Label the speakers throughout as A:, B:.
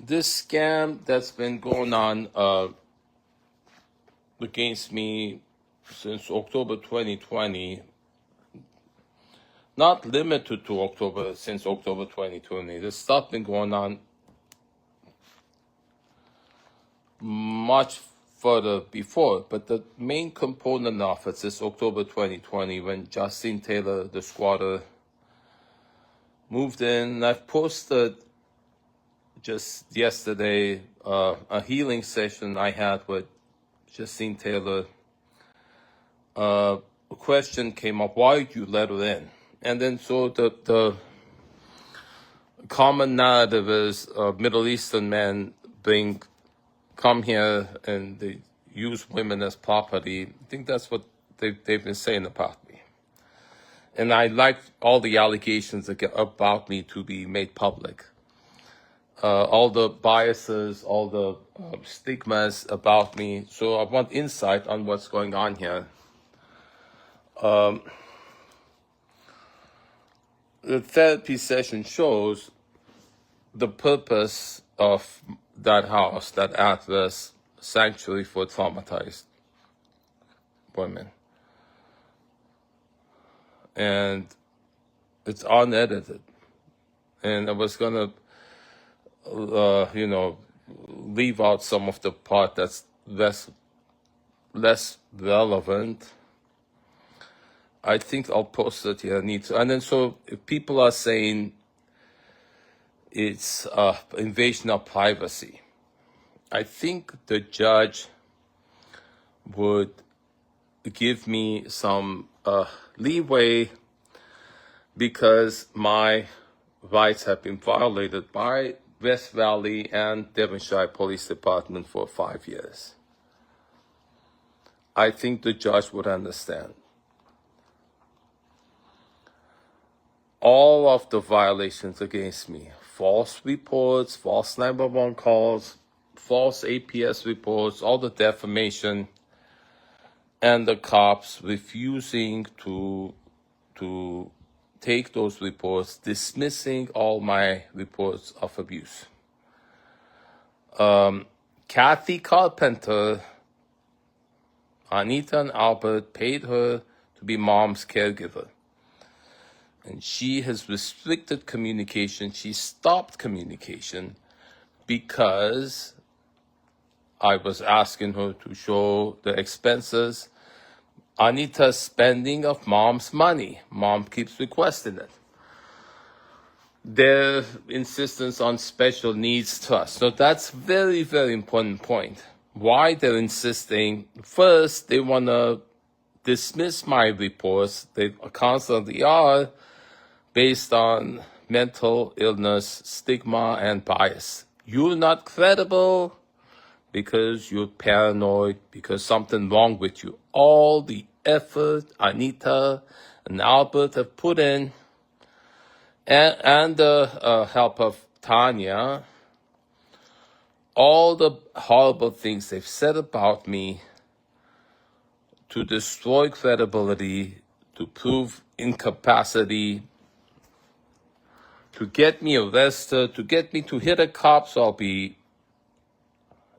A: this scam that's been going on against me since October 2020, not limited to October, since October 2020. This stuff been going on much further before, but the main component of it is October 2020 when Justine Taylor, the squatter, moved in. I've posted just yesterday a healing session I had with Justine Taylor. A question came up, why did you let her in? And then so the common narrative is Middle Eastern men come here and they use women as property. I think that's what they've been saying about me. And I like all the allegations about me to be made public. All the biases, all the stigmas about me. So I want insight on what's going on here. The therapy session shows the purpose of that house, that address, sanctuary for traumatized women. And it's unedited. And I was going to, leave out some of the part that's less relevant. I think I'll post it here. And then so if people are saying it's invasion of privacy, I think the judge would give me some leeway because my rights have been violated by West Valley and Devonshire Police Department for 5 years. I think the judge would understand. All of the violations against me, false reports, false 911 calls, false APS reports, all the defamation, and the cops refusing to take those reports, dismissing all my reports of abuse. Kathy Carpenter, Anita and Albert paid her to be mom's caregiver. And she has restricted communication. She stopped communication because I was asking her to show the expenses. Anita's spending of mom's money. Mom keeps requesting it. Their insistence on special needs trust. So that's very, very important point. Why they're insisting. First, they want to dismiss my reports. They constantly are, based on mental illness, stigma, and bias. You're not credible because you're paranoid, because something wrong with you. All the effort Anita and Albert have put in, and the help of Tanya, all the horrible things they've said about me to destroy credibility, to prove incapacity, to get me arrested, to get me to hit the cops, I'll be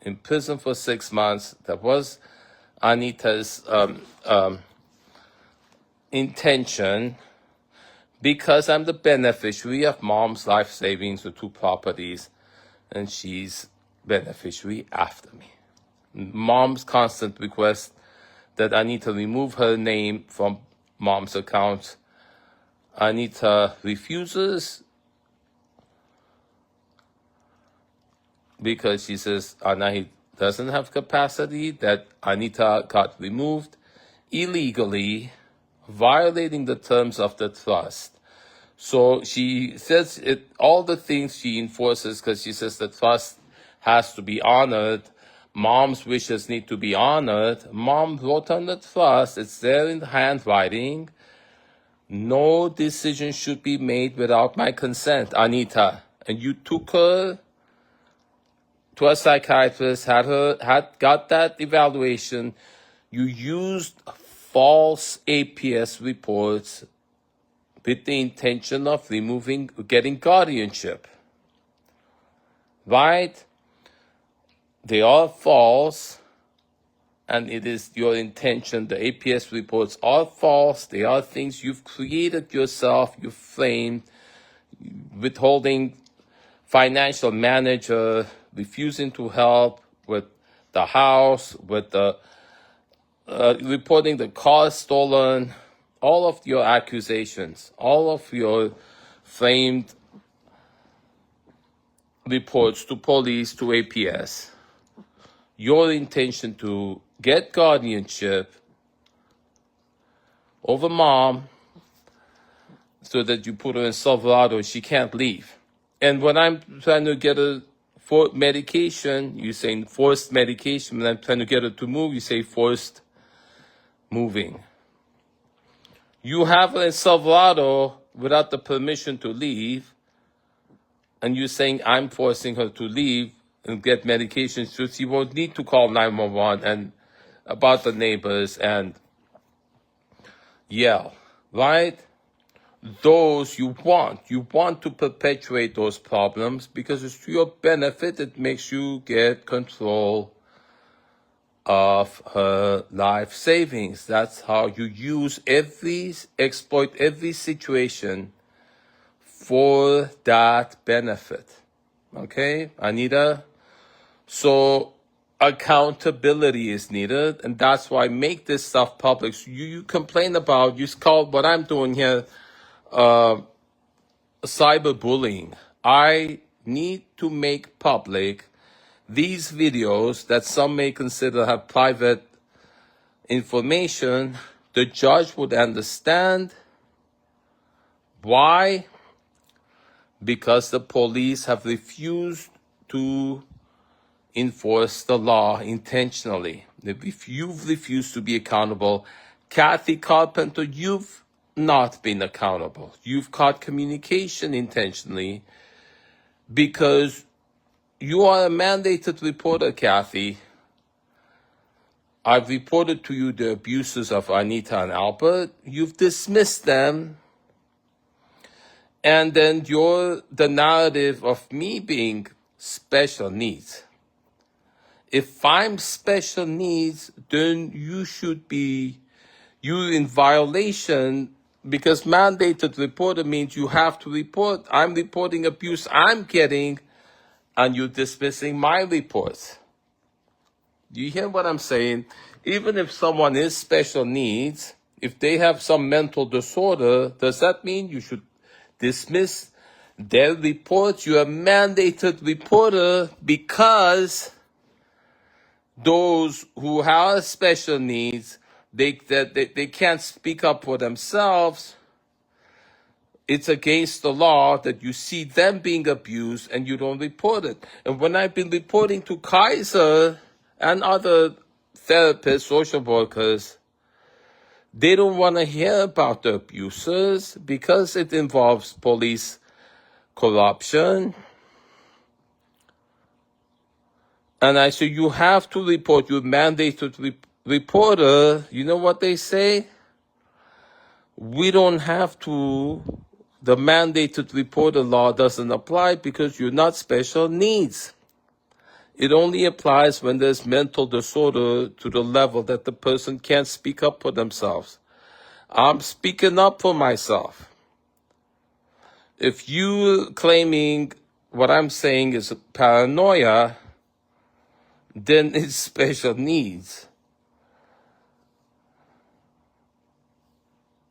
A: in prison for 6 months. That was Anita's intention, because I'm the beneficiary of mom's life savings with 2 properties, and she's beneficiary after me. Mom's constant request that Anita remove her name from mom's account. Anita refuses because she says Anahi doesn't have capacity, that Anita got removed illegally, violating the terms of the trust. So she says all the things she enforces, because she says the trust has to be honored. Mom's wishes need to be honored. Mom wrote on the trust, it's there in the handwriting, no decision should be made without my consent, Anita. And you took her to a psychiatrist, got that evaluation. You used false APS reports with the intention of getting guardianship. right? They are false, and it is your intention. The APS reports are false. They are things you've created yourself, you've framed, withholding financial manager, refusing to help with the house, with the reporting the car stolen, all of your accusations, all of your framed reports to police, to APS, your intention to get guardianship over mom so that you put her in Silverado, she can't leave. And when I'm trying to get her for medication, you're saying forced medication. When I'm trying to get her to move, you say forced moving. You have her in Silverado without the permission to leave, and you're saying I'm forcing her to leave and get medication so she won't need to call 911 and about the neighbors and yell, right? Those you want to perpetuate those problems because it's to your benefit. It makes you get control of her life savings. That's how you exploit every situation for that benefit. Okay, Anita? So accountability is needed, and that's why I make this stuff public. So you complain about, you call what I'm doing here cyberbullying. I need to make public these videos that some may consider have private information. The judge would understand why. Because the police have refused to enforce the law intentionally. If you've refused to be accountable, Kathy Carpenter, you've not been accountable. You've cut communication intentionally because you are a mandated reporter, Kathy. I've reported to you the abuses of Anita and Albert. You've dismissed them. And then the narrative of me being special needs. If I'm special needs, then you're in violation because mandated reporter means you have to report. I'm reporting abuse I'm getting and you're dismissing my reports. Do you hear what I'm saying? Even if someone is special needs, if they have some mental disorder, does that mean you should dismiss their reports? You're a mandated reporter because those who have special needs, they can't speak up for themselves. It's against the law that you see them being abused and you don't report it. And when I've been reporting to Kaiser and other therapists, social workers, they don't want to hear about the abusers because it involves police corruption. And I say, you have to report. You're mandated reporter. You know what they say? We don't have to. The mandated reporter law doesn't apply because you're not special needs. It only applies when there's mental disorder to the level that the person can't speak up for themselves. I'm speaking up for myself. If you claiming what I'm saying is paranoia, then it's special needs.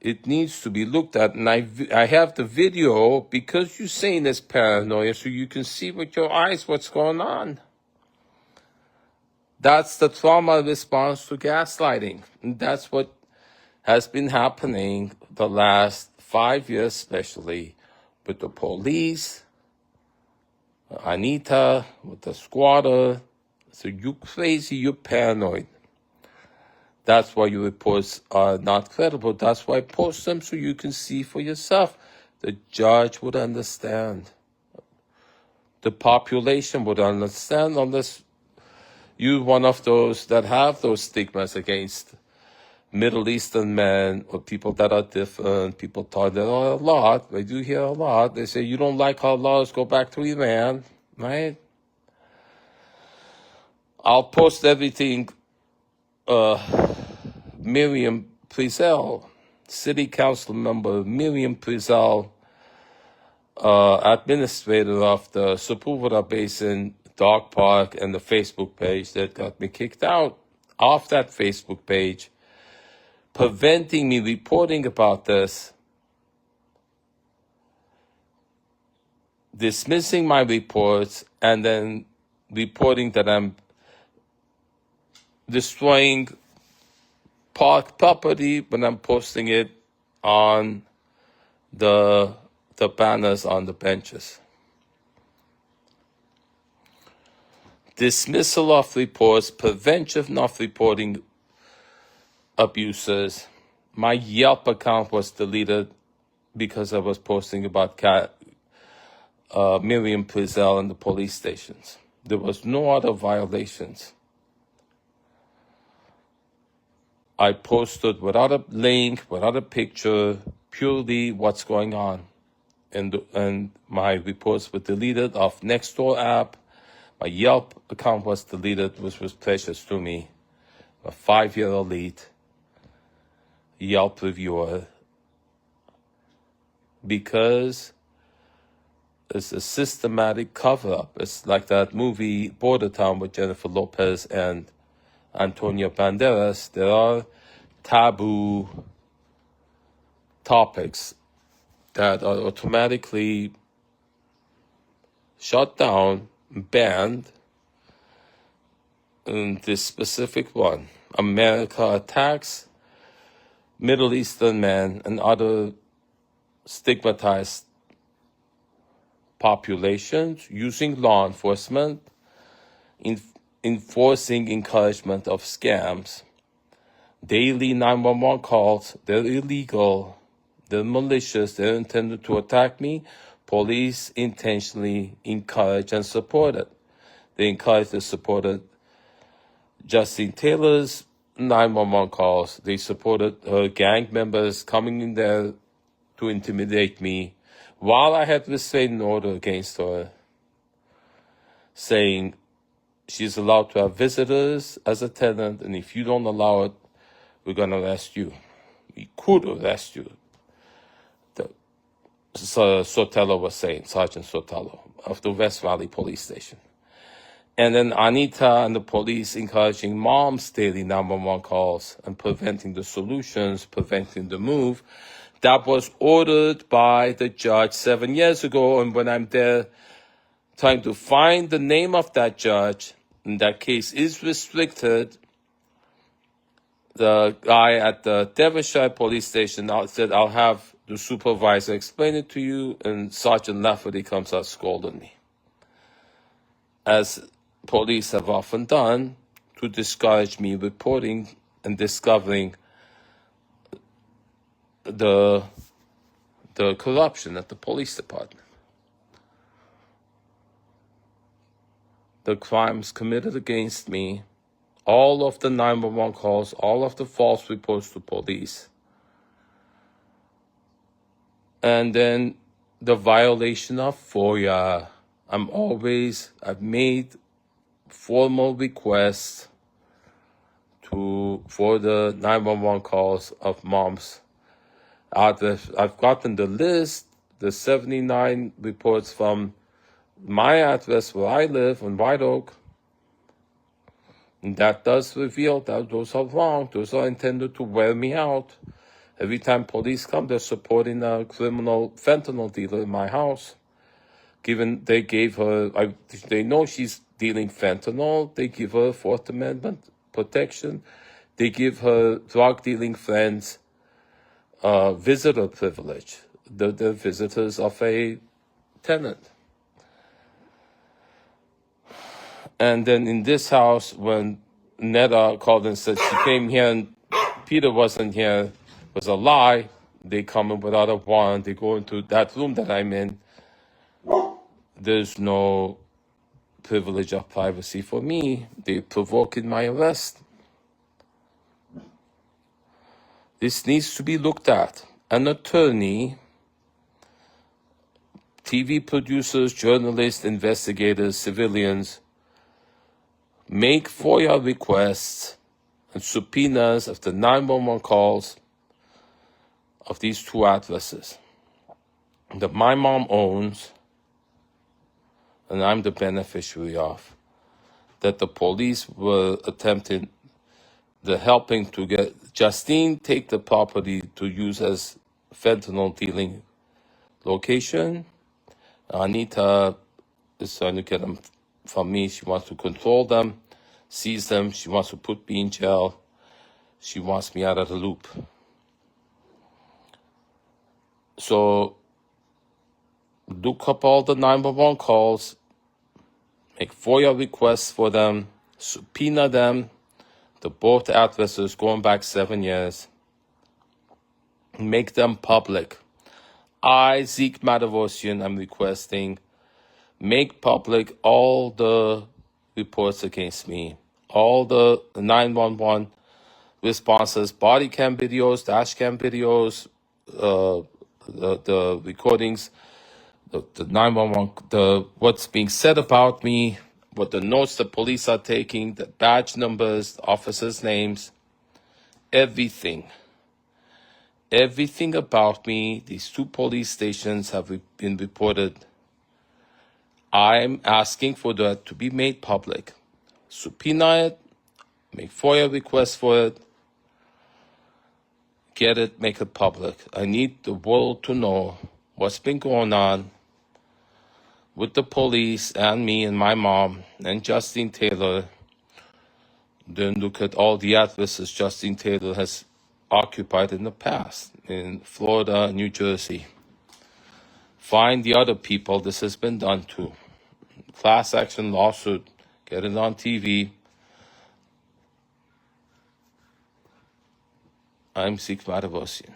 A: It needs to be looked at, and I have the video because you're saying it's paranoia, so you can see with your eyes what's going on. That's the trauma response to gaslighting. And that's what has been happening the last 5 years, especially with the police, Anita, with the squatter. So you're crazy, you're paranoid. That's why your reports are not credible. That's why I post them so you can see for yourself. The judge would understand. The population would understand unless you're one of those that have those stigmas against Middle Eastern men or people that are different. People talk there a lot. I do hear a lot. They say, you don't like our laws, go back to Iran, right? I'll post everything. Miriam Prizel, City Council member Miriam Prizel, administrator of the Sepulveda Basin Dog Park, and the Facebook page that got me kicked out off that Facebook page, preventing me reporting about this, dismissing my reports, and then reporting that I'm destroying park property when I'm posting it on the banners on the benches. Dismissal of reports, prevention of reporting abuses. My Yelp account was deleted because I was posting about Miriam Prizel and the police stations. There was no other violations. I posted without a link, without a picture, purely what's going on. And my reports were deleted off Nextdoor app. My Yelp account was deleted, which was precious to me. A 5-year elite Yelp reviewer. Because it's a systematic cover-up. It's like that movie Border Town with Jennifer Lopez and Antonio Banderas. There are taboo topics that are automatically shut down, banned. In this specific one, America attacks Middle Eastern men and other stigmatized populations using law enforcement, enforcing encouragement of scams. Daily 911 calls, they're illegal, they're malicious, they're intended to attack me. Police intentionally encourage and support it. They encourage and supported Justine Taylor's 911 calls. They supported her gang members coming in there to intimidate me while I had restraining order against her, saying she's allowed to have visitors as a tenant, and if you don't allow it, we're going to arrest you. We could arrest you. Sotelo was saying, Sergeant Sotelo of the West Valley Police Station. And then Anita and the police encouraging moms' daily 911 calls and preventing the solutions, preventing the move. That was ordered by the judge 7 years ago. And when I'm there trying to find the name of that judge, and that case is restricted, the guy at the Devonshire police station said, I'll have the supervisor explain it to you, and Sergeant Lafferty comes out scolding me, as police have often done, to discourage me reporting and discovering the corruption at the police department. The crimes committed against me, all of the 911 calls, all of the false reports to police, and then the violation of FOIA. I've made formal requests for the 911 calls of moms. I've gotten the list, the 79 reports from my address where I live in White Oak. And that does reveal that those are wrong. Those are intended to wear me out. Every time police come, they're supporting a criminal fentanyl dealer in my house. Given they gave her, they know she's dealing fentanyl, they give her Fourth Amendment protection. They give her drug-dealing friends visitor privilege. They're visitors of a tenant. And then in this house, when Netta called and said she came here and Peter wasn't here, was a lie. They come in without a warrant. They go into that room that I'm in. There's no privilege of privacy for me. They provoked my arrest. This needs to be looked at. An attorney, TV producers, journalists, investigators, civilians, make FOIA requests and subpoenas of the 911 calls of these two addresses that my mom owns and I'm the beneficiary of, that the police were attempting, the helping to get Justine take the property to use as fentanyl dealing location. Anita is trying to get them from me. She wants to control them, seize them. She wants to put me in jail. She wants me out of the loop. So look up all the 911 calls, make FOIA requests for them, subpoena them, the both addresses going back 7 years, make them public. I, Zeke Matevosian, am requesting, make public all the reports against me, all the 911 responses, body cam videos, dash cam videos, the recordings, the 911, what's being said about me, what the notes the police are taking, the badge numbers, officers' names, everything. Everything about me, these two police stations have been reported. I'm asking for that to be made public. Subpoena it, make FOIA requests for it, get it, make it public. I need the world to know what's been going on with the police and me and my mom and Justine Taylor. Then look at all the addresses Justine Taylor has occupied in the past in Florida, New Jersey. Find the other people this has been done to. Class action lawsuit, get it on TV. I'm Zeke Matevosian.